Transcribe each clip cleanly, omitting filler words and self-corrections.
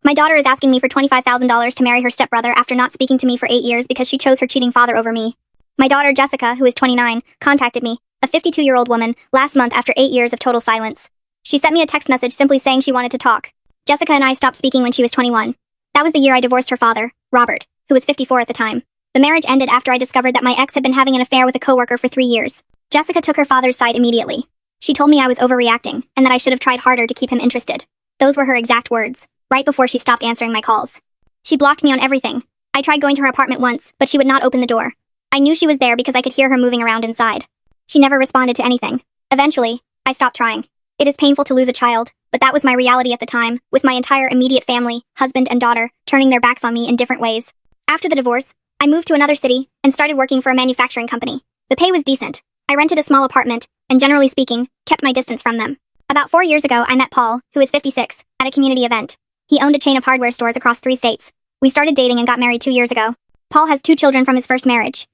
My daughter is asking me for $25,000 to marry her stepbrother after not speaking to me for 8 years because she chose her cheating father over me. My daughter, Jessica, who is 29, contacted me, a 52-year-old woman, last month after 8 years of total silence. She sent me a text message simply saying she wanted to talk. Jessica and I stopped speaking when she was 21. That was the year I divorced her father, Robert, who was 54 at the time. The marriage ended after I discovered that my ex had been having an affair with a coworker for 3 years. Jessica took her father's side immediately. She told me I was overreacting, and that I should have tried harder to keep him interested. Those were her exact words, right before she stopped answering my calls. She blocked me on everything. I tried going to her apartment once, but she would not open the door. I knew she was there because I could hear her moving around inside. She never responded to anything. Eventually, I stopped trying. It is painful to lose a child, but that was my reality at the time, with my entire immediate family, husband and daughter, turning their backs on me in different ways. After the divorce, I moved to another city and started working for a manufacturing company. The pay was decent. I rented a small apartment, and generally speaking, kept my distance from them. About 4 years ago, I met Paul, who is 56, at a community event. He owned a chain of hardware stores across 3 states. We started dating and got married 2 years ago. Paul has 2 children from his first marriage.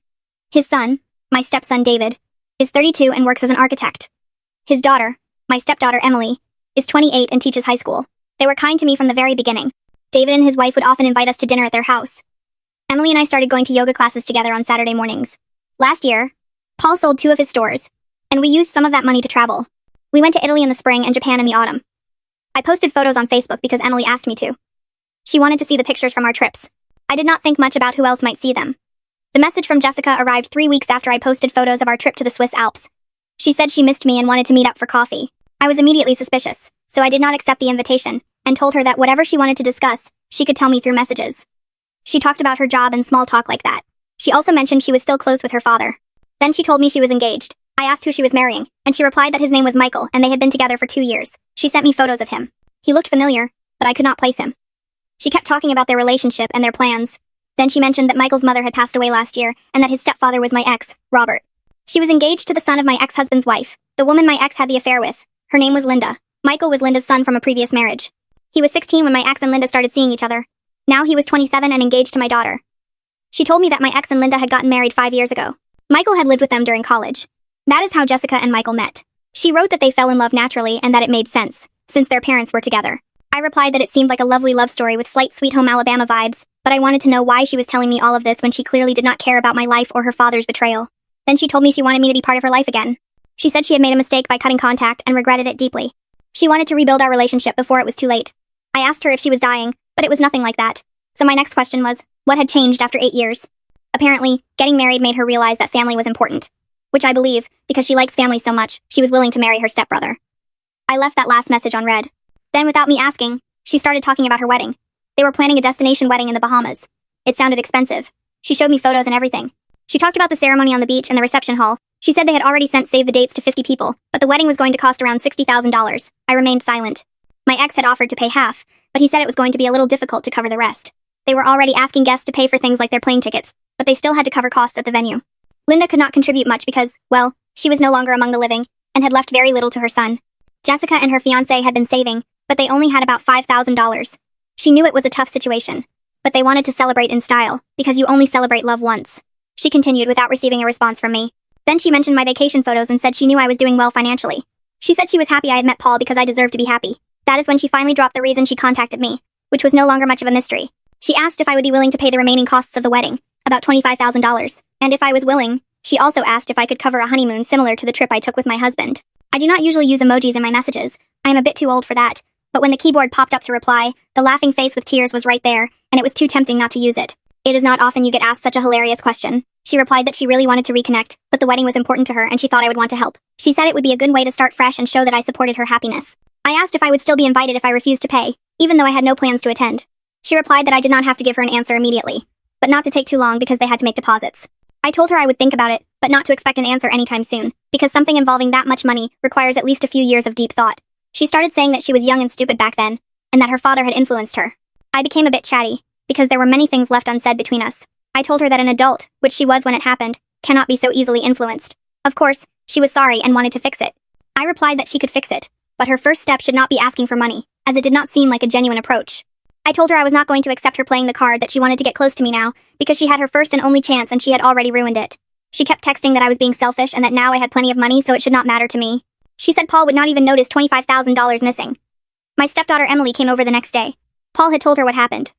His son, my stepson David, is 32 and works as an architect. His daughter, my stepdaughter Emily, is 28 and teaches high school. They were kind to me from the very beginning. David and his wife would often invite us to dinner at their house. Emily and I started going to yoga classes together on Saturday mornings. Last year, Paul sold 2 of his stores, and we used some of that money to travel. We went to Italy in the spring and Japan in the autumn. I posted photos on Facebook because Emily asked me to. She wanted to see the pictures from our trips. I did not think much about who else might see them. The message from Jessica arrived 3 weeks after I posted photos of our trip to the Swiss Alps. She said she missed me and wanted to meet up for coffee. I was immediately suspicious, so I did not accept the invitation, and told her that whatever she wanted to discuss, she could tell me through messages. She talked about her job and small talk like that. She also mentioned she was still close with her father. Then she told me she was engaged. I asked who she was marrying, and she replied that his name was Michael and they had been together for 2 years. She sent me photos of him. He looked familiar, but I could not place him. She kept talking about their relationship and their plans. Then she mentioned that Michael's mother had passed away last year and that his stepfather was my ex, Robert. She was engaged to the son of my ex-husband's wife, the woman my ex had the affair with. Her name was Linda. Michael was Linda's son from a previous marriage. He was 16 when my ex and Linda started seeing each other. Now he was 27 and engaged to my daughter. She told me that my ex and Linda had gotten married 5 years ago. Michael had lived with them during college. That is how Jessica and Michael met. She wrote that they fell in love naturally and that it made sense, since their parents were together. I replied that it seemed like a lovely love story with slight Sweet Home Alabama vibes, but I wanted to know why she was telling me all of this when she clearly did not care about my life or her father's betrayal. Then she told me she wanted me to be part of her life again. She said she had made a mistake by cutting contact and regretted it deeply. She wanted to rebuild our relationship before it was too late. I asked her if she was dying, but it was nothing like that. So my next question was, what had changed after 8 years? Apparently, getting married made her realize that family was important. Which I believe, because she likes family so much, she was willing to marry her stepbrother. I left that last message unread. Then without me asking, she started talking about her wedding. They were planning a destination wedding in the Bahamas. It sounded expensive. She showed me photos and everything. She talked about the ceremony on the beach and the reception hall. She said they had already sent save the dates to 50 people, but the wedding was going to cost around $60,000. I remained silent. My ex had offered to pay half, but he said it was going to be a little difficult to cover the rest. They were already asking guests to pay for things like their plane tickets, but they still had to cover costs at the venue. Linda could not contribute much because, well, she was no longer among the living, and had left very little to her son. Jessica and her fiancé had been saving, but they only had about $5,000. She knew it was a tough situation, but they wanted to celebrate in style, because you only celebrate love once. She continued without receiving a response from me. Then she mentioned my vacation photos and said she knew I was doing well financially. She said she was happy I had met Paul because I deserved to be happy. That is when she finally dropped the reason she contacted me, which was no longer much of a mystery. She asked if I would be willing to pay the remaining costs of the wedding, about $25,000, and if I was willing, she also asked if I could cover a honeymoon similar to the trip I took with my husband. I do not usually use emojis in my messages. I am a bit too old for that, but when the keyboard popped up to reply, the laughing face with tears was right there, and it was too tempting not to use it. It is not often you get asked such a hilarious question. She replied that she really wanted to reconnect, but the wedding was important to her and she thought I would want to help. She said it would be a good way to start fresh and show that I supported her happiness. I asked if I would still be invited if I refused to pay, even though I had no plans to attend. She replied that I did not have to give her an answer immediately, but not to take too long because they had to make deposits. I told her I would think about it, but not to expect an answer anytime soon, because something involving that much money requires at least a few years of deep thought. She started saying that she was young and stupid back then, and that her father had influenced her. I became a bit chatty, because there were many things left unsaid between us. I told her that an adult, which she was when it happened, cannot be so easily influenced. Of course, she was sorry and wanted to fix it. I replied that she could fix it, but her first step should not be asking for money, as it did not seem like a genuine approach. I told her I was not going to accept her playing the card that she wanted to get close to me now, because she had her first and only chance and she had already ruined it. She kept texting that I was being selfish and that now I had plenty of money so it should not matter to me. She said Paul would not even notice $25,000 missing. My stepdaughter Emily came over the next day. Paul had told her what happened.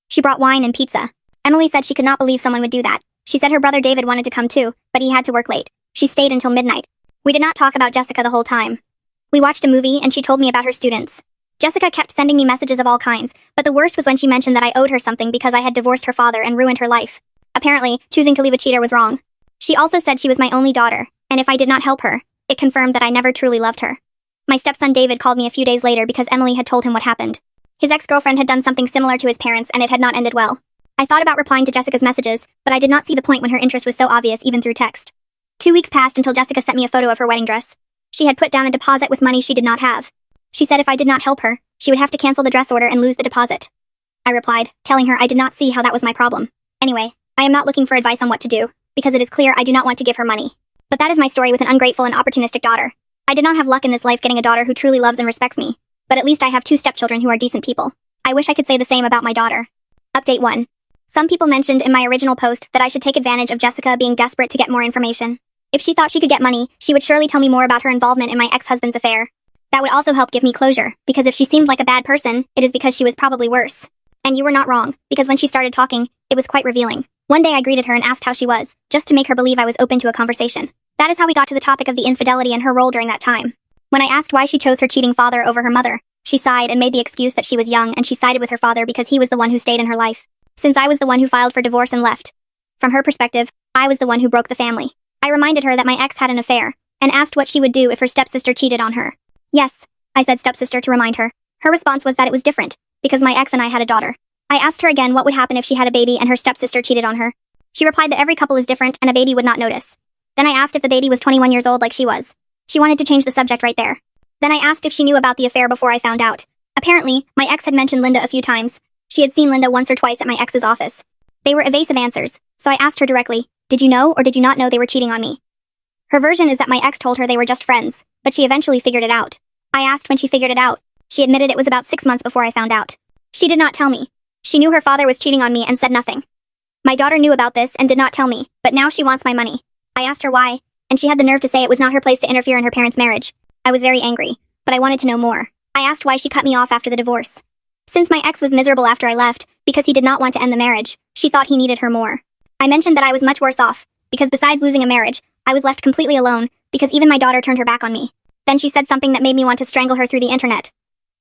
She brought wine and pizza. Emily said she could not believe someone would do that. She said her brother David wanted to come too, but he had to work late. She stayed until midnight. We did not talk about Jessica the whole time. We watched a movie and she told me about her students. Jessica kept sending me messages of all kinds, but the worst was when she mentioned that I owed her something because I had divorced her father and ruined her life. Apparently, choosing to leave a cheater was wrong. She also said she was my only daughter, and if I did not help her, it confirmed that I never truly loved her. My stepson David called me a few days later because Emily had told him what happened. His ex-girlfriend had done something similar to his parents and it had not ended well. I thought about replying to Jessica's messages, but I did not see the point when her interest was so obvious even through text. 2 weeks passed until Jessica sent me a photo of her wedding dress. She had put down a deposit with money she did not have. She said if I did not help her, she would have to cancel the dress order and lose the deposit. I replied, telling her I did not see how that was my problem. Anyway, I am not looking for advice on what to do, because it is clear I do not want to give her money. But that is my story with an ungrateful and opportunistic daughter. I did not have luck in this life getting a daughter who truly loves and respects me, but at least I have 2 stepchildren who are decent people. I wish I could say the same about my daughter. Update 1. Some people mentioned in my original post that I should take advantage of Jessica being desperate to get more information. If she thought she could get money, she would surely tell me more about her involvement in my ex-husband's affair. That would also help give me closure, because if she seemed like a bad person, it is because she was probably worse. And you were not wrong, because when she started talking, it was quite revealing. One day I greeted her and asked how she was, just to make her believe I was open to a conversation. That is how we got to the topic of the infidelity and her role during that time. When I asked why she chose her cheating father over her mother, she sighed and made the excuse that she was young and she sided with her father because he was the one who stayed in her life, since I was the one who filed for divorce and left. From her perspective, I was the one who broke the family. I reminded her that my ex had an affair, and asked what she would do if her stepsister cheated on her. Yes, I said stepsister to remind her. Her response was that it was different, because my ex and I had a daughter. I asked her again what would happen if she had a baby and her stepsister cheated on her. She replied that every couple is different and a baby would not notice. Then I asked if the baby was 21 years old like she was. She wanted to change the subject right there. Then I asked if she knew about the affair before I found out. Apparently, my ex had mentioned Linda a few times. She had seen Linda once or twice at my ex's office. They were evasive answers, so I asked her directly, did you know or did you not know they were cheating on me? Her version is that my ex told her they were just friends, but she eventually figured it out. I asked when she figured it out. She admitted it was about 6 months before I found out. She did not tell me. She knew her father was cheating on me and said nothing. My daughter knew about this and did not tell me, but now she wants my money. I asked her why, and she had the nerve to say it was not her place to interfere in her parents' marriage. I was very angry, but I wanted to know more. I asked why she cut me off after the divorce. Since my ex was miserable after I left, because he did not want to end the marriage, she thought he needed her more. I mentioned that I was much worse off, because besides losing a marriage, I was left completely alone, because even my daughter turned her back on me. Then she said something that made me want to strangle her through the internet.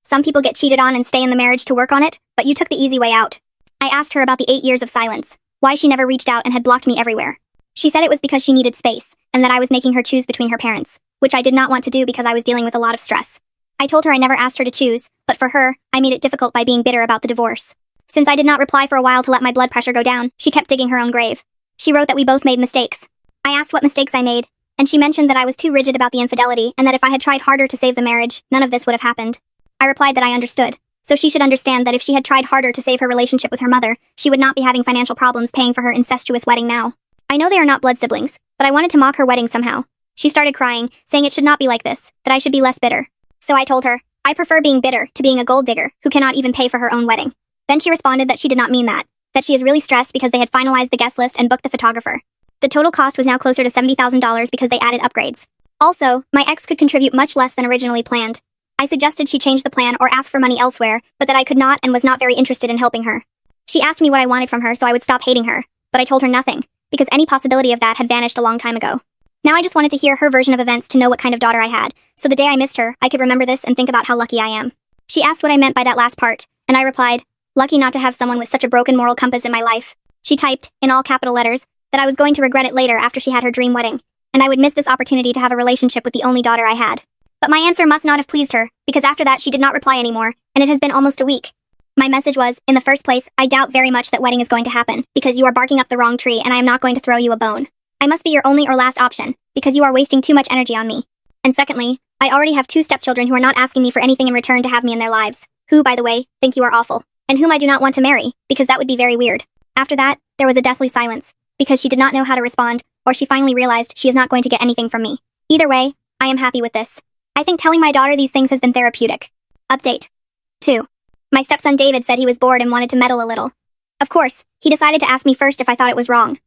Some people get cheated on and stay in the marriage to work on it, but you took the easy way out. I asked her about the 8 years of silence, why she never reached out and had blocked me everywhere. She said it was because she needed space, and that I was making her choose between her parents, which I did not want to do because I was dealing with a lot of stress. I told her I never asked her to choose, but for her, I made it difficult by being bitter about the divorce. Since I did not reply for a while to let my blood pressure go down, she kept digging her own grave. She wrote that we both made mistakes. I asked what mistakes I made, and she mentioned that I was too rigid about the infidelity and that if I had tried harder to save the marriage, none of this would have happened. I replied that I understood, so she should understand that if she had tried harder to save her relationship with her mother, she would not be having financial problems paying for her incestuous wedding now. I know they are not blood siblings, but I wanted to mock her wedding somehow. She started crying, saying it should not be like this, that I should be less bitter. So I told her, I prefer being bitter to being a gold digger who cannot even pay for her own wedding. Then she responded that she did not mean that she is really stressed because they had finalized the guest list and booked the photographer. The total cost was now closer to $70,000 because they added upgrades. Also, my ex could contribute much less than originally planned. I suggested she change the plan or ask for money elsewhere, but that I could not and was not very interested in helping her. She asked me what I wanted from her so I would stop hating her, but I told her nothing, because any possibility of that had vanished a long time ago. Now I just wanted to hear her version of events to know what kind of daughter I had, so the day I missed her, I could remember this and think about how lucky I am. She asked what I meant by that last part, and I replied, lucky not to have someone with such a broken moral compass in my life. She typed, in all capital letters, that I was going to regret it later after she had her dream wedding, and I would miss this opportunity to have a relationship with the only daughter I had. But my answer must not have pleased her, because after that she did not reply anymore, and it has been almost a week. My message was, in the first place, I doubt very much that wedding is going to happen, because you are barking up the wrong tree and I am not going to throw you a bone. I must be your only or last option, because you are wasting too much energy on me. And secondly, I already have 2 stepchildren who are not asking me for anything in return to have me in their lives, who, by the way, think you are awful, and whom I do not want to marry, because that would be very weird. After that, there was a deathly silence, because she did not know how to respond, or she finally realized she is not going to get anything from me. Either way, I am happy with this. I think telling my daughter these things has been therapeutic. Update 2. My stepson David said he was bored and wanted to meddle a little. Of course, he decided to ask me first if I thought it was wrong.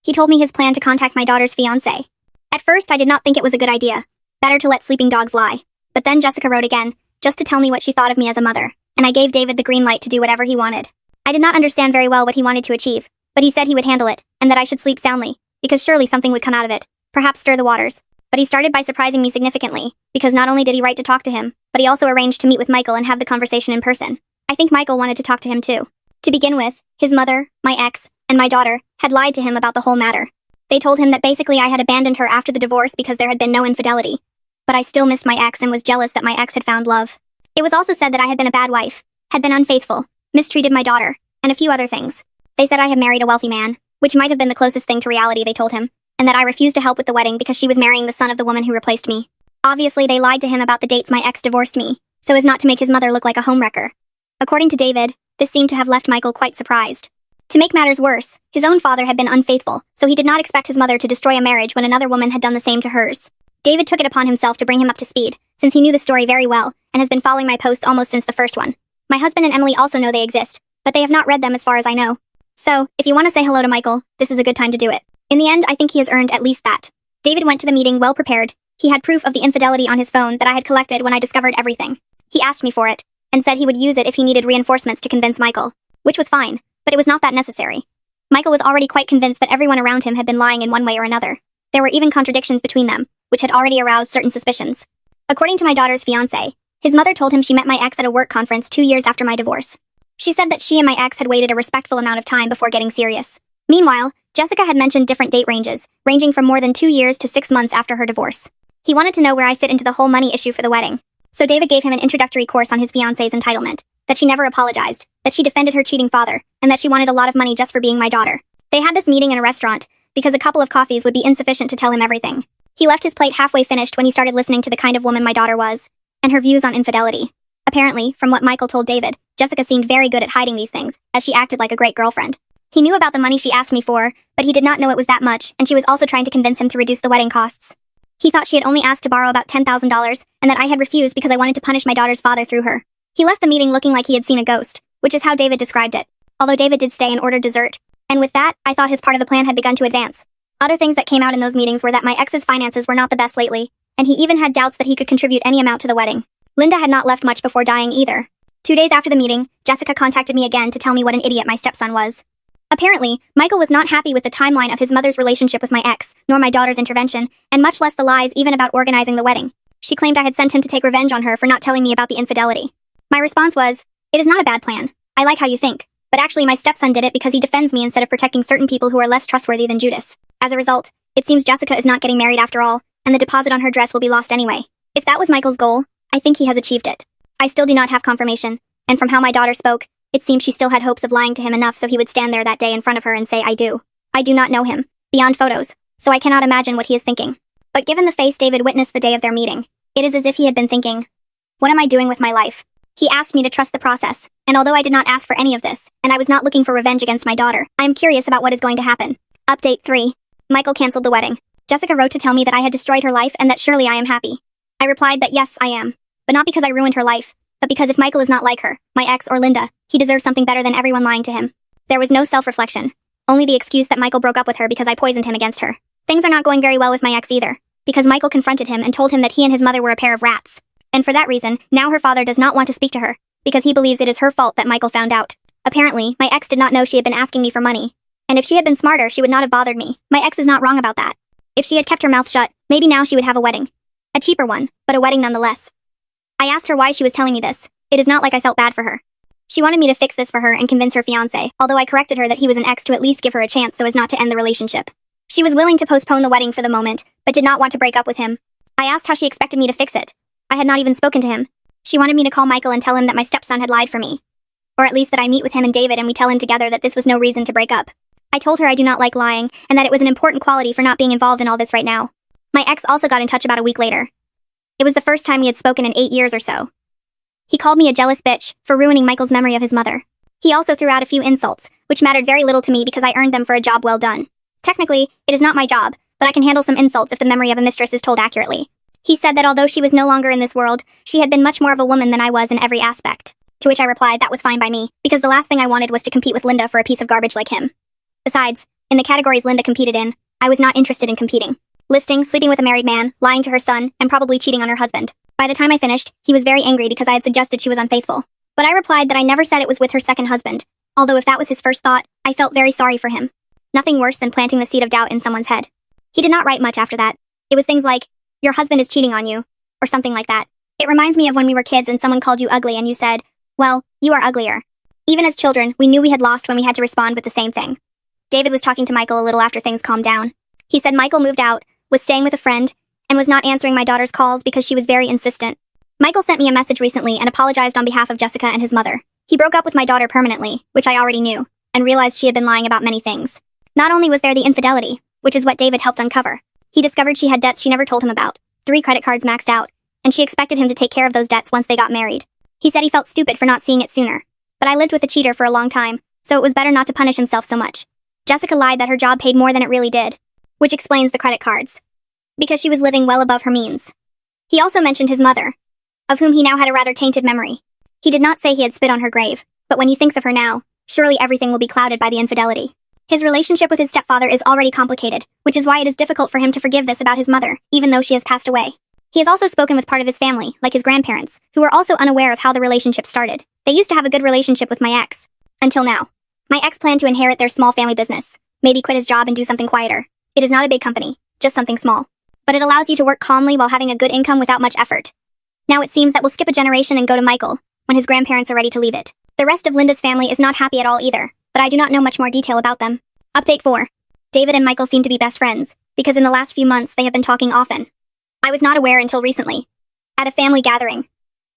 He told me his plan to contact my daughter's fiancé. At first, I did not think it was a good idea. Better to let sleeping dogs lie. But then Jessica wrote again, just to tell me what she thought of me as a mother, and I gave David the green light to do whatever he wanted. I did not understand very well what he wanted to achieve, but he said he would handle it, and that I should sleep soundly, because surely something would come out of it, perhaps stir the waters. But he started by surprising me significantly, because not only did he write to talk to him, but he also arranged to meet with Michael and have the conversation in person. I think Michael wanted to talk to him too. To begin with, his mother, my ex, and my daughter had lied to him about the whole matter. They told him that basically I had abandoned her after the divorce because there had been no infidelity. But I still missed my ex and was jealous that my ex had found love. It was also said that I had been a bad wife, had been unfaithful, mistreated my daughter, and a few other things. They said I had married a wealthy man, which might have been the closest thing to reality, they told him, and that I refused to help with the wedding because she was marrying the son of the woman who replaced me. Obviously, they lied to him about the dates my ex divorced me, so as not to make his mother look like a homewrecker. According to David, this seemed to have left Michael quite surprised. To make matters worse, his own father had been unfaithful, so he did not expect his mother to destroy a marriage when another woman had done the same to hers. David took it upon himself to bring him up to speed, since he knew the story very well, and has been following my posts almost since the first one. My husband and Emily also know they exist, but they have not read them as far as I know. So, if you want to say hello to Michael, this is a good time to do it. In the end, I think he has earned at least that. David went to the meeting well prepared. He had proof of the infidelity on his phone that I had collected when I discovered everything. He asked me for it, and said he would use it if he needed reinforcements to convince Michael, which was fine, but it was not that necessary. Michael was already quite convinced that everyone around him had been lying in one way or another. There were even contradictions between them, which had already aroused certain suspicions. According to my daughter's fiancé, his mother told him she met my ex at a work conference 2 years after my divorce. She said that she and my ex had waited a respectful amount of time before getting serious. Meanwhile, Jessica had mentioned different date ranges, ranging from more than 2 years to 6 months after her divorce. He wanted to know where I fit into the whole money issue for the wedding. So David gave him an introductory course on his fiancé's entitlement, that she never apologized, that she defended her cheating father, and that she wanted a lot of money just for being my daughter. They had this meeting in a restaurant, because a couple of coffees would be insufficient to tell him everything. He left his plate halfway finished when he started listening to the kind of woman my daughter was, and her views on infidelity. Apparently, from what Michael told David, Jessica seemed very good at hiding these things, as she acted like a great girlfriend. He knew about the money she asked me for, but he did not know it was that much, and she was also trying to convince him to reduce the wedding costs. He thought she had only asked to borrow about $10,000, and that I had refused because I wanted to punish my daughter's father through her. He left the meeting looking like he had seen a ghost, which is how David described it, although David did stay and order dessert, and with that, I thought his part of the plan had begun to advance. Other things that came out in those meetings were that my ex's finances were not the best lately, and he even had doubts that he could contribute any amount to the wedding. Linda had not left much before dying either. 2 days after the meeting, Jessica contacted me again to tell me what an idiot my stepson was. Apparently, Michael was not happy with the timeline of his mother's relationship with my ex, nor my daughter's intervention, and much less the lies even about organizing the wedding. She claimed I had sent him to take revenge on her for not telling me about the infidelity. My response was, "It is not a bad plan. I like how you think. But actually my stepson did it because he defends me instead of protecting certain people who are less trustworthy than Judas. As a result, it seems Jessica is not getting married after all, and the deposit on her dress will be lost anyway. If that was Michael's goal, I think he has achieved it. I still do not have confirmation, and from how my daughter spoke, it seemed she still had hopes of lying to him enough so he would stand there that day in front of her and say I do. I do not know him, beyond photos, so I cannot imagine what he is thinking. But given the face David witnessed the day of their meeting, it is as if he had been thinking, what am I doing with my life? He asked me to trust the process, and although I did not ask for any of this, and I was not looking for revenge against my daughter, I am curious about what is going to happen. Update 3. Michael canceled the wedding. Jessica wrote to tell me that I had destroyed her life and that surely I am happy. I replied that yes, I am. But not because I ruined her life, but because if Michael is not like her, my ex or Linda, he deserves something better than everyone lying to him. There was no self-reflection. Only the excuse that Michael broke up with her because I poisoned him against her. Things are not going very well with my ex either, because Michael confronted him and told him that he and his mother were a pair of rats. And for that reason, now her father does not want to speak to her, because he believes it is her fault that Michael found out. Apparently, my ex did not know she had been asking me for money. And if she had been smarter, she would not have bothered me. My ex is not wrong about that. If she had kept her mouth shut, maybe now she would have a wedding. A cheaper one, but a wedding nonetheless. I asked her why she was telling me this. It is not like I felt bad for her. She wanted me to fix this for her and convince her fiancé, although I corrected her that he was an ex to at least give her a chance so as not to end the relationship. She was willing to postpone the wedding for the moment, but did not want to break up with him. I asked how she expected me to fix it. I had not even spoken to him. She wanted me to call Michael and tell him that my stepson had lied for me. Or at least that I meet with him and David and we tell him together that this was no reason to break up. I told her I do not like lying, and that it was an important quality for not being involved in all this right now. My ex also got in touch about a week later. It was the first time we had spoken in 8 years or so. He called me a jealous bitch for ruining Michael's memory of his mother. He also threw out a few insults, which mattered very little to me because I earned them for a job well done. Technically, it is not my job, but I can handle some insults if the memory of a mistress is told accurately. He said that although she was no longer in this world, she had been much more of a woman than I was in every aspect. To which I replied that was fine by me, because the last thing I wanted was to compete with Linda for a piece of garbage like him. Besides, in the categories Linda competed in, I was not interested in competing. Listing, sleeping with a married man, lying to her son, and probably cheating on her husband. By the time I finished, he was very angry because I had suggested she was unfaithful. But I replied that I never said it was with her second husband, although if that was his first thought, I felt very sorry for him. Nothing worse than planting the seed of doubt in someone's head. He did not write much after that. It was things like, "Your husband is cheating on you," or something like that. It reminds me of when we were kids and someone called you ugly and you said, "Well, you are uglier." Even as children, we knew we had lost when we had to respond with the same thing. David was talking to Michael a little after things calmed down. He said Michael moved out, was staying with a friend, and was not answering my daughter's calls because she was very insistent. Michael sent me a message recently and apologized on behalf of Jessica and his mother. He broke up with my daughter permanently, which I already knew, and realized she had been lying about many things. Not only was there the infidelity, which is what David helped uncover, he discovered she had debts she never told him about, 3 credit cards maxed out, and she expected him to take care of those debts once they got married. He said he felt stupid for not seeing it sooner. But I lived with a cheater for a long time, so it was better not to punish himself so much. Jessica lied that her job paid more than it really did, which explains the credit cards. Because she was living well above her means. He also mentioned his mother, of whom he now had a rather tainted memory. He did not say he had spit on her grave, but when he thinks of her now, surely everything will be clouded by the infidelity. His relationship with his stepfather is already complicated, which is why it is difficult for him to forgive this about his mother, even though she has passed away. He has also spoken with part of his family, like his grandparents, who were also unaware of how the relationship started. They used to have a good relationship with my ex. Until now. My ex planned to inherit their small family business, maybe quit his job and do something quieter. It is not a big company, just something small. But it allows you to work calmly while having a good income without much effort. Now it seems that we'll skip a generation and go to Michael, when his grandparents are ready to leave it. The rest of Linda's family is not happy at all either, but I do not know much more detail about them. Update 4. David and Michael seem to be best friends, because in the last few months they have been talking often. I was not aware until recently. At a family gathering.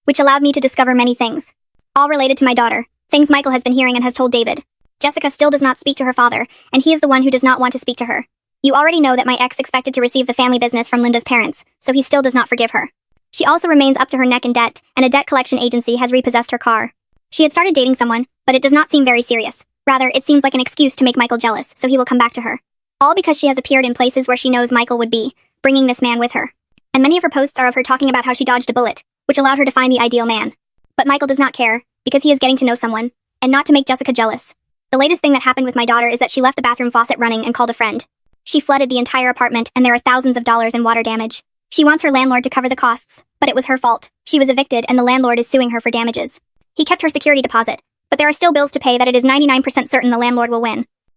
Which allowed me to discover many things. All related to my daughter, things Michael has been hearing and has told David. Jessica still does not speak to her father, and he is the one who does not want to speak to her. You already know that my ex expected to receive the family business from Linda's parents, so he still does not forgive her. She also remains up to her neck in debt, and a debt collection agency has repossessed her car. She had started dating someone, but it does not seem very serious. Rather, it seems like an excuse to make Michael jealous, so he will come back to her. All because she has appeared in places where she knows Michael would be, bringing this man with her. And many of her posts are of her talking about how she dodged a bullet, which allowed her to find the ideal man. But Michael does not care, because he is getting to know someone, and not to make Jessica jealous. The latest thing that happened with my daughter is that she left the bathroom faucet running and called a friend. She flooded the entire apartment and there are thousands of dollars in water damage. She wants her landlord to cover the costs, but it was her fault. She was evicted and the landlord is suing her for damages. He kept her security deposit, but there are still bills to pay that it is 99% certain the landlord will win.